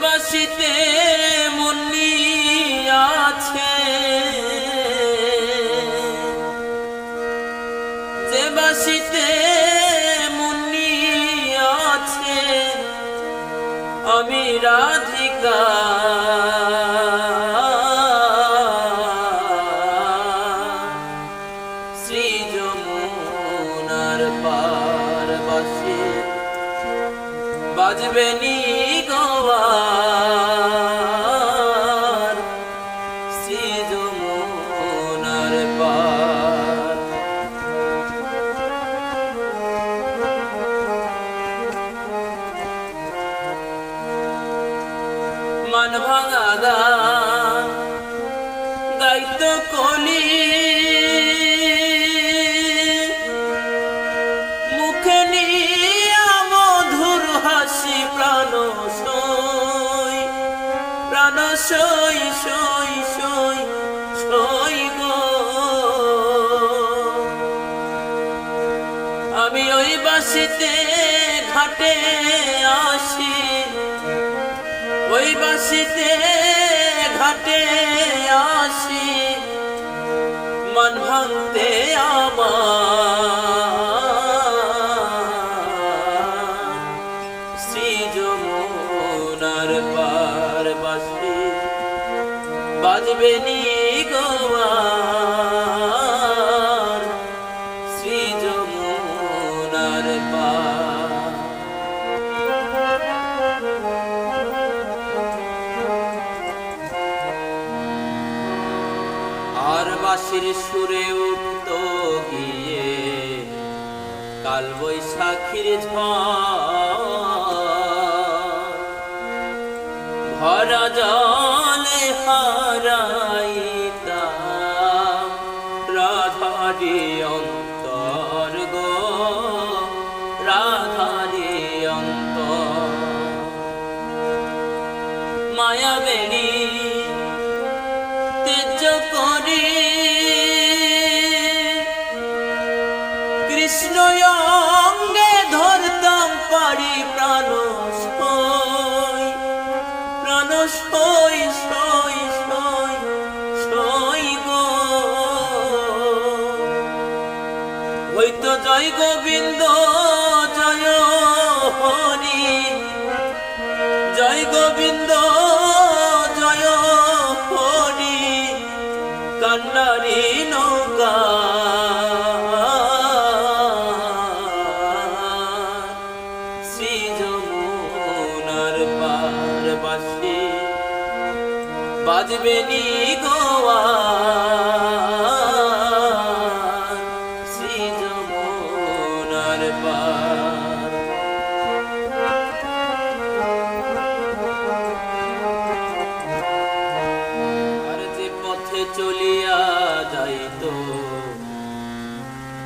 বাসিতে মনি আছে, যে বাসিতে মনি আছে, আমি রাধিকা শ্রী যমুনার পার বাসি বাজবে নি গোয়ার শ্রী যমুনার পার। মান ভাঙা গান গাইতো কলি, মুখে নিয়া মধুর হাসি, প্রাণ সই প্রাণ সই সই সই সই গো। আমি ওই বাসিতে ঘাটে আসি, ওই বাসিতে ঘাটে আসি, মান ভাঙতে আমার শ্রী যমুনার পার বাসি বাজবে নি গোয়ার শ্রী যমুনার পার। আর বাঁশির সুরে উঠত গিয়ে কাল বৈশাখীর ঝড়, ভরা জলে হারাইতাম রাধারি অন্তর গো, রাধারি অন্তর। মায়া বেড়ি তেজ করি কৃষ্ণ অঙ্গে ধরতাম পারি, প্রাণ সই প্রাণ সই সই সই সই গো। হইতো জয় গোবিন্দ জয় হরি, জয় গোবিন্দ জয় হরি, কান্নারি নৌকা শ্রী যমুনার পার বাসি বাজবে নি গোয়ার শ্রী যমুনার পার। আর যে পথে চলিয়া যাইতো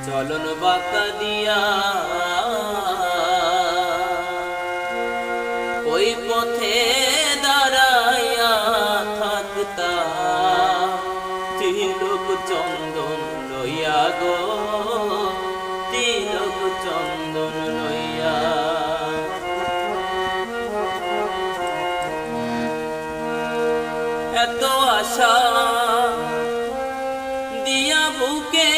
চলন বাঁকা দিয়া, ওই পথে দাঁড়াইয়া থাকতাম তিলক চন্দন লইয়া গো, তিলক চন্দন লইয়া। এত আশা দিয়া বুকে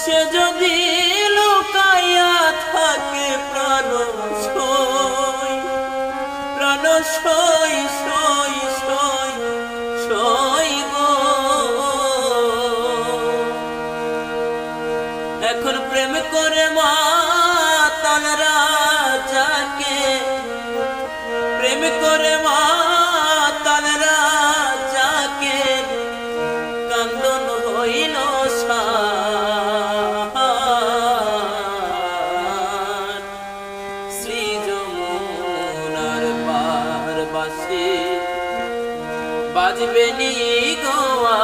সে যদি লুকাইয়া থাকে, প্রাণ সই প্রাণ সই সই সই সই গো। এখন প্রেম করে মাতাল রাজাকে, প্রেম করে মাতাল রাজাকে, কান্দন হইল সার শ্রী যমুনার পার বাসি বাজবে নি গোয়া।